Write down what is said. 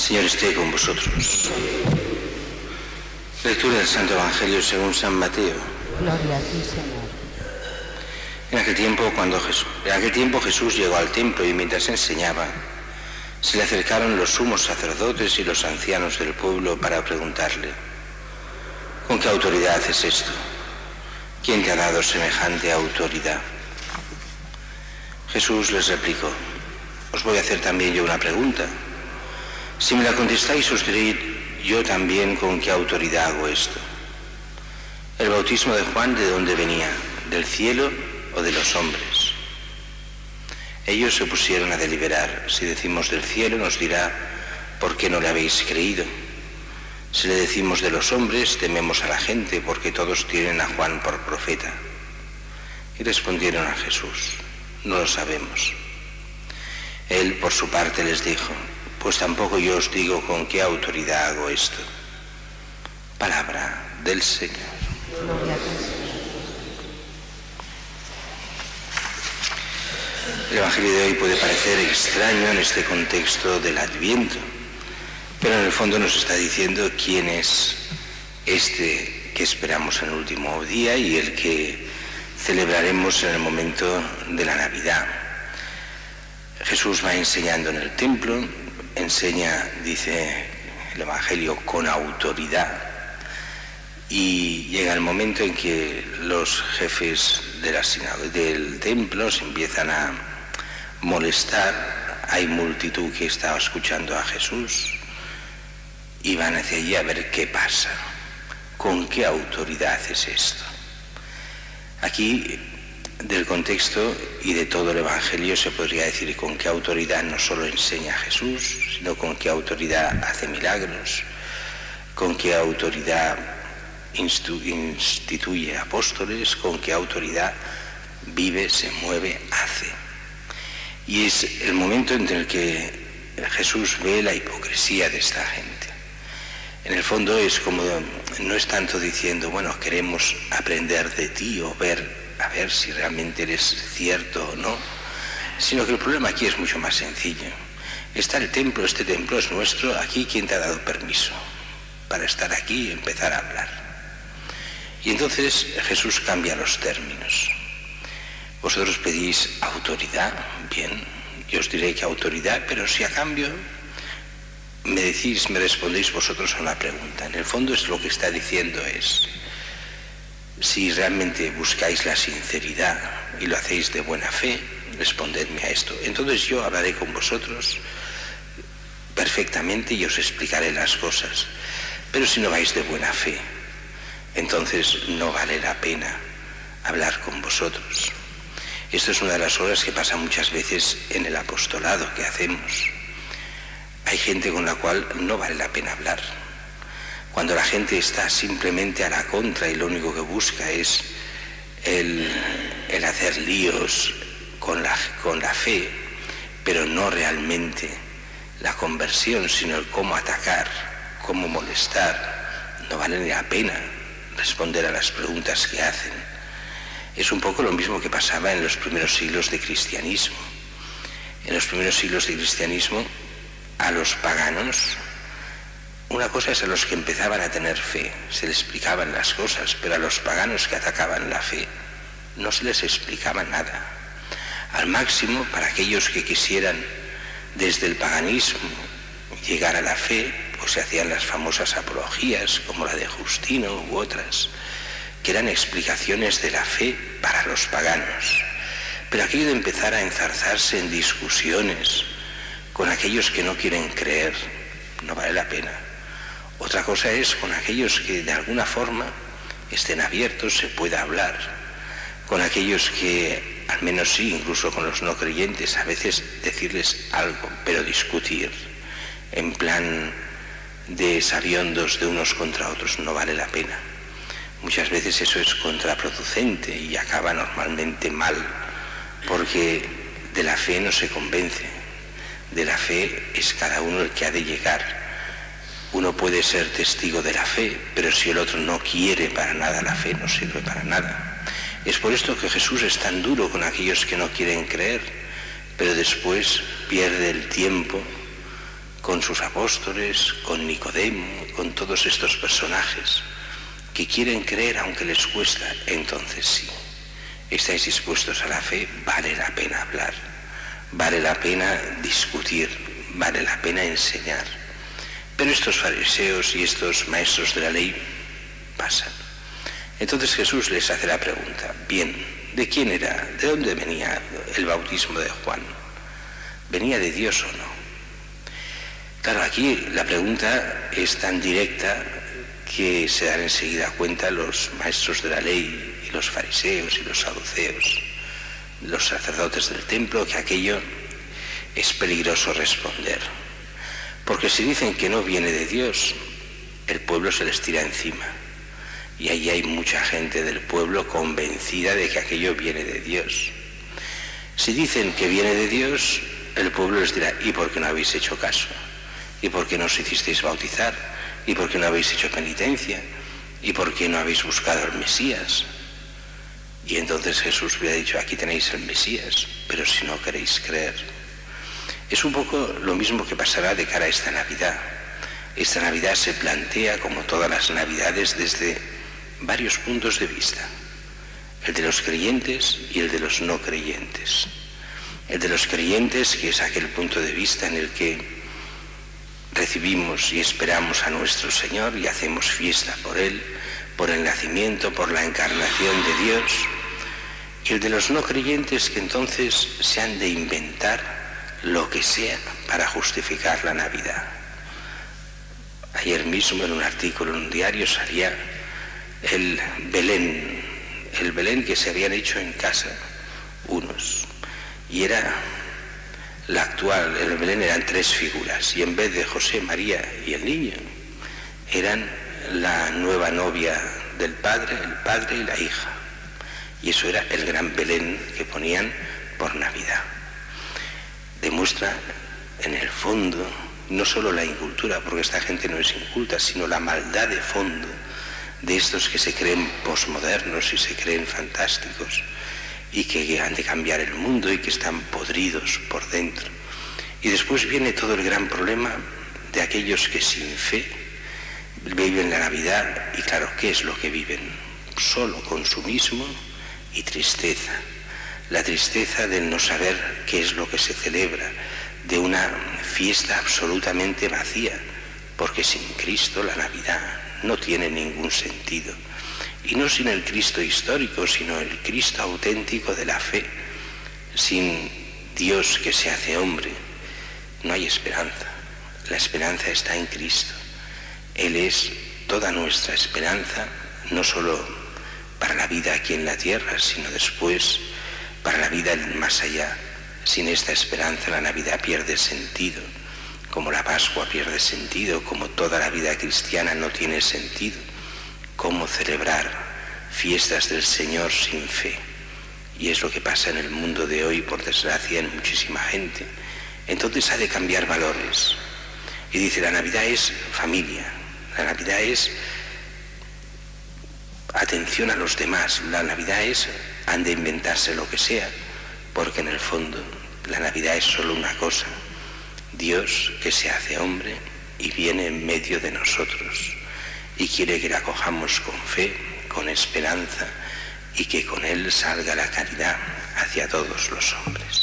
Señor esté con vosotros. Lectura del Santo Evangelio según San Mateo. Gloria a ti, Señor. En aquel tiempo Jesús llegó al templo y mientras enseñaba, se le acercaron los sumos sacerdotes y los ancianos del pueblo para preguntarle: ¿con qué autoridad haces esto? ¿Quién te ha dado semejante autoridad? Jesús les replicó: os voy a hacer también yo una pregunta. Si me la contestáis, os diré yo también con qué autoridad hago esto. ¿El bautismo de Juan de dónde venía? ¿Del cielo o de los hombres? Ellos se pusieron a deliberar. Si decimos del cielo, nos dirá: ¿por qué no le habéis creído? Si le decimos de los hombres, tememos a la gente, porque todos tienen a Juan por profeta. Y respondieron a Jesús: no lo sabemos. Él, por su parte, les dijo: pues tampoco yo os digo con qué autoridad hago esto. Palabra del Señor. Gloria a ti, Señor. El Evangelio de hoy puede parecer extraño en este contexto del Adviento, pero en el fondo nos está diciendo quién es este que esperamos en el último día y el que celebraremos en el momento de la Navidad. Jesús va enseñando en el templo, enseña, dice el Evangelio, con autoridad, y llega el momento en que los jefes de del templo se empiezan a molestar. Hay multitud que estaba escuchando a Jesús y van hacia allí a ver qué pasa. ¿Con qué autoridad es esto? Aquí, del contexto y de todo el Evangelio, se podría decir con qué autoridad no solo enseña a Jesús, sino con qué autoridad hace milagros, con qué autoridad instituye apóstoles, con qué autoridad vive, se mueve, hace. Y es el momento en el que Jesús ve la hipocresía de esta gente. En el fondo es como, no es tanto diciendo, bueno, queremos aprender de ti o a ver si realmente eres cierto o no, sino que el problema aquí es mucho más sencillo. Está el templo, este templo es nuestro, aquí ¿quién te ha dado permiso para estar aquí y empezar a hablar? Y entonces Jesús cambia los términos. Vosotros pedís autoridad, bien, yo os diré que autoridad, pero si a cambio me respondéis vosotros a una pregunta. En el fondo es lo que está diciendo es: si realmente buscáis la sinceridad y lo hacéis de buena fe, respondedme a esto. Entonces yo hablaré con vosotros perfectamente y os explicaré las cosas. Pero si no vais de buena fe, entonces no vale la pena hablar con vosotros. Esto es una de las cosas que pasa muchas veces en el apostolado que hacemos. Hay gente con la cual no vale la pena hablar. Cuando la gente está simplemente a la contra y lo único que busca es el hacer líos con la fe, pero no realmente la conversión, sino el cómo atacar, cómo molestar, no vale ni la pena responder a las preguntas que hacen. Es un poco lo mismo que pasaba en los primeros siglos de cristianismo. En los primeros siglos de cristianismo, a los paganos, una cosa es a los que empezaban a tener fe, se les explicaban las cosas, pero a los paganos que atacaban la fe no se les explicaba nada. Al máximo, para aquellos que quisieran desde el paganismo llegar a la fe, pues se hacían las famosas apologías, como la de Justino u otras, que eran explicaciones de la fe para los paganos. Pero aquello de empezar a enzarzarse en discusiones con aquellos que no quieren creer, no vale la pena. Otra cosa es con aquellos que de alguna forma estén abiertos, se pueda hablar. Con aquellos que, al menos sí, incluso con los no creyentes, a veces decirles algo, pero discutir en plan de sabiondos de unos contra otros no vale la pena. Muchas veces eso es contraproducente y acaba normalmente mal, porque de la fe no se convence. De la fe es cada uno el que ha de llegar. Uno puede ser testigo de la fe, pero si el otro no quiere para nada la fe, no sirve para nada. Es por esto que Jesús es tan duro con aquellos que no quieren creer, pero después pierde el tiempo con sus apóstoles, con Nicodemo, con todos estos personajes que quieren creer aunque les cuesta. Entonces sí, estáis dispuestos a la fe, vale la pena hablar, vale la pena discutir, vale la pena enseñar. Pero estos fariseos y estos maestros de la ley pasan. Entonces Jesús les hace la pregunta: bien, ¿de quién era? ¿De dónde venía el bautismo de Juan? ¿Venía de Dios o no? Claro, aquí la pregunta es tan directa que se dan enseguida cuenta los maestros de la ley y los fariseos y los saduceos, los sacerdotes del templo, que aquello es peligroso responder. Porque si dicen que no viene de Dios, el pueblo se les tira encima. Y ahí hay mucha gente del pueblo convencida de que aquello viene de Dios. Si dicen que viene de Dios, el pueblo les dirá: ¿y por qué no habéis hecho caso? ¿Y por qué no os hicisteis bautizar? ¿Y por qué no habéis hecho penitencia? ¿Y por qué no habéis buscado al Mesías? Y entonces Jesús hubiera dicho: aquí tenéis el Mesías, pero si no queréis creer. Es un poco lo mismo que pasará de cara a esta Navidad. Esta Navidad se plantea, como todas las Navidades, desde varios puntos de vista: el de los creyentes y el de los no creyentes. El de los creyentes, que es aquel punto de vista en el que recibimos y esperamos a nuestro Señor y hacemos fiesta por Él, por el nacimiento, por la encarnación de Dios. Y el de los no creyentes, que entonces se han de inventar lo que sea para justificar la Navidad. Ayer mismo en un artículo en un diario salía el Belén que se habían hecho en casa unos, y era la actual. El Belén eran 3 figuras, y en vez de José, María y el niño, eran la nueva novia del padre, el padre y la hija. Y eso era el gran Belén que ponían por Navidad. Demuestra en el fondo no solo la incultura, porque esta gente no es inculta, sino la maldad de fondo de estos que se creen posmodernos y se creen fantásticos y que han de cambiar el mundo y que están podridos por dentro. Y después viene todo el gran problema de aquellos que sin fe viven la Navidad. Y claro, ¿qué es lo que viven? Solo consumismo y tristeza. La tristeza del no saber qué es lo que se celebra, de una fiesta absolutamente vacía, porque sin Cristo la Navidad no tiene ningún sentido. Y no sin el Cristo histórico, sino el Cristo auténtico de la fe. Sin Dios que se hace hombre, no hay esperanza. La esperanza está en Cristo. Él es toda nuestra esperanza, no solo para la vida aquí en la tierra, sino después para la vida más allá. Sin esta esperanza la Navidad pierde sentido, como la Pascua pierde sentido, como toda la vida cristiana no tiene sentido. ¿Cómo celebrar fiestas del Señor sin fe? Y es lo que pasa en el mundo de hoy, por desgracia, en muchísima gente. Entonces ha de cambiar valores. Y dice: la Navidad es familia, la Navidad es atención a los demás, la Navidad es, han de inventarse lo que sea, porque en el fondo la Navidad es solo una cosa: Dios que se hace hombre y viene en medio de nosotros y quiere que la acojamos con fe, con esperanza, y que con Él salga la caridad hacia todos los hombres.